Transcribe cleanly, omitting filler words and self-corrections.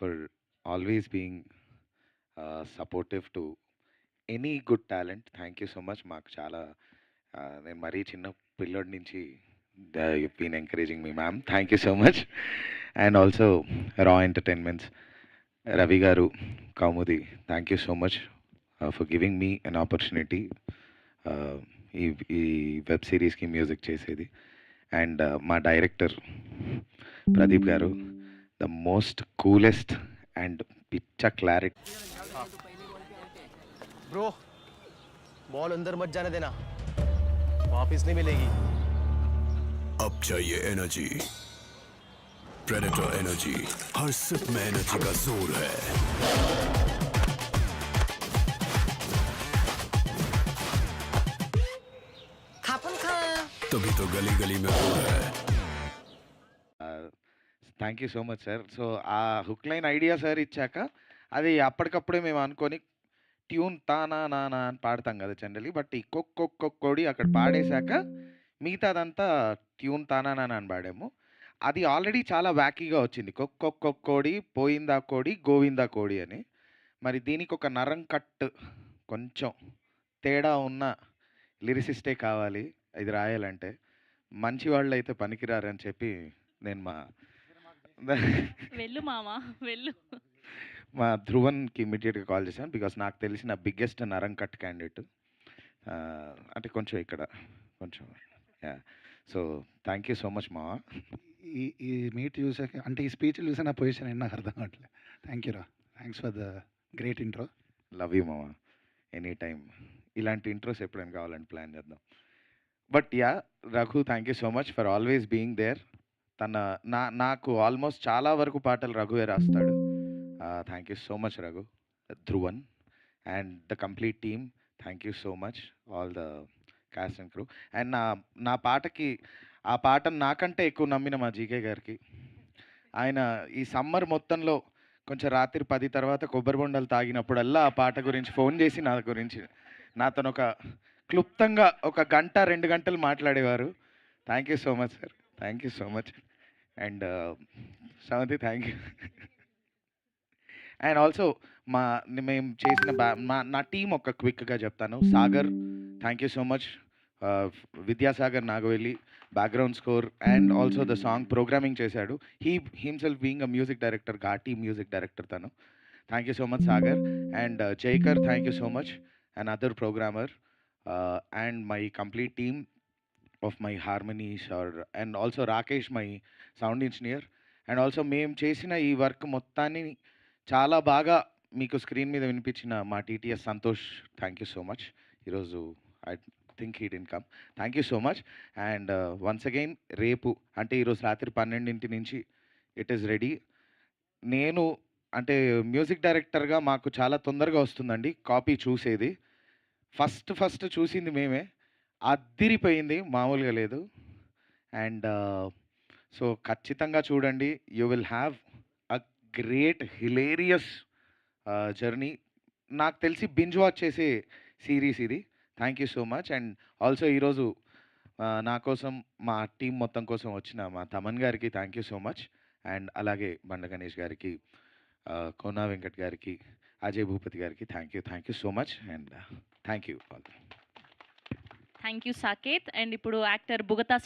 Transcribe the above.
for always being supportive to any good talent. Thank you so much. మాకు చాలా నేను మరీ చిన్న పిల్లోడి నుంచి you been encouraging me ma'am. Thank you so much. And also రా entertainments, Ravi garu, Kaumudi, thank you so much for giving me an opportunity ఈ ఈ వెబ్ సిరీస్కి మ్యూజిక్ చేసేది. అండ్ మా director Pradeep garu, the most coolest and పిచ్చ క్లారిటీ. ब्रो बॉल अंदर मत जाने देना, वापस नहीं मिलेगी. अब चाहिए एनर्जी, प्रेडेटर एनर्जी. हर सिप में एनर्जी का जोर है. तभी तो गली गली में हो है. Thank you so much sir. So ఆ హుక్ లైన్ ఐడియా సార్ ఇచ్చాక అది అప్పటికప్పుడే మేము అనుకొని ట్యూన్ తానా నానా అని పాడతాం కదా జనరలీ. బట్ ఈ కొక్కొక్కొక్కోడి అక్కడ పాడేశాక మిగతాదంతా ట్యూన్ తానా నానా అని పాడాము. అది ఆల్రెడీ చాలా వ్యాకీగా వచ్చింది. కొక్కొక్కొక్కోడి పోయిందా కోడి గోవిందా కోడి అని. మరి దీనికి ఒక నరం కట్ కొంచెం తేడా ఉన్న లిరిసిస్టే కావాలి ఇది రాయాలంటే. మంచి వాళ్ళు అయితే పనికిరారని చెప్పి నేను వెళ్ళు మామ వెళ్ళు. మా ధ్రువన్కి ఇమ్మీడియట్గా కాల్ చేశాను. బికాస్ నాకు తెలిసిన బిగ్గెస్ట్ నరం కట్ క్యాండిడేట్. అంటే కొంచెం ఇక్కడ కొంచెం so thank you so much మావా. ఈ ఈ మీట్ చూసాక అంటే ఈ స్పీచ్ చూసే నా పొజిషన్ ఏంటి నాకు అర్థం కావట్లేదు. థ్యాంక్ యూ రా, thanks for the great intro. Love you మావా. ఎనీ టైమ్ ఇలాంటి ఇంట్రోస్ ఎప్పుడైనా కావాలని ప్లాన్ చేద్దాం. But yeah Raghu, thank you so much for always being there. నాకు ఆల్మోస్ట్ చాలా వరకు పాటలు రఘువే రాస్తాడు. Thank you so much Raghu. Dhruvan and the complete team, thank you so much. All the cast and crew. And నా పాటకి ఆ పాటను నాకంటే ఎక్కువ నమ్మిన మా జీకే గారికి. ఆయన ఈ సమ్మర్ మొత్తంలో కొంచెం రాత్రి 10 తర్వాత కొబ్బరి బొండలు తాగినప్పుడల్లా ఆ పాట గురించి ఫోన్ చేసి నా గురించి నాతో ఒక క్లుప్తంగా 1 గంట 2 గంటలు మాట్లాడేవారు. Thank you so much sir. Thank you so much. And Sravanthi, thank you. And also మేము చేసిన నా టీం ఒక క్విక్గా చెప్తాను. Sagar, thank you so much. Vidyasagar Nagavelli background score and also the song programming చేశాడు. Himself being a music director, Ghaati music director తను. Thank you so much Sagar. And Jaikar, thank you so much. And other programmer and my complete team of my harmonies and also Rakesh, my sound engineer. And also మేము చేసిన ఈ work మొత్తాన్ని చాలా బాగా మీకు screen మీద వినిపించిన మా TTS Santosh, thank you so much. ఈరోజు I think he didn't come. Thank you so much. And once again రేపు అంటే ఈరోజు రాత్రి 12 నుంచి ఇట్ ఈస్ రెడీ. నేను అంటే మ్యూజిక్ డైరెక్టర్గా మాకు చాలా తొందరగా వస్తుందండి కాపీ చూసేది. ఫస్ట్ చూసింది మేమే, అద్దిరిపోయింది, మామూలుగా లేదు. అండ్ సో ఖచ్చితంగా చూడండి. You will have a great hilarious journey. నాకు తెలిసి బింజ్ వాచ్ చేసే సిరీస్ ఇది. Thank you so much. And also ఈరోజు నా కోసం మా టీం మొత్తం కోసం వచ్చిన మా తమన్ గారికి thank you so much. And అలాగే బండ గణేష్ గారికి, కోనా వెంకట్ గారికి, అజయ్ భూపతి గారికి thank you so much. And thank you all. Thank you Saketh. And ఇప్పుడు యాక్టర్ బుగతా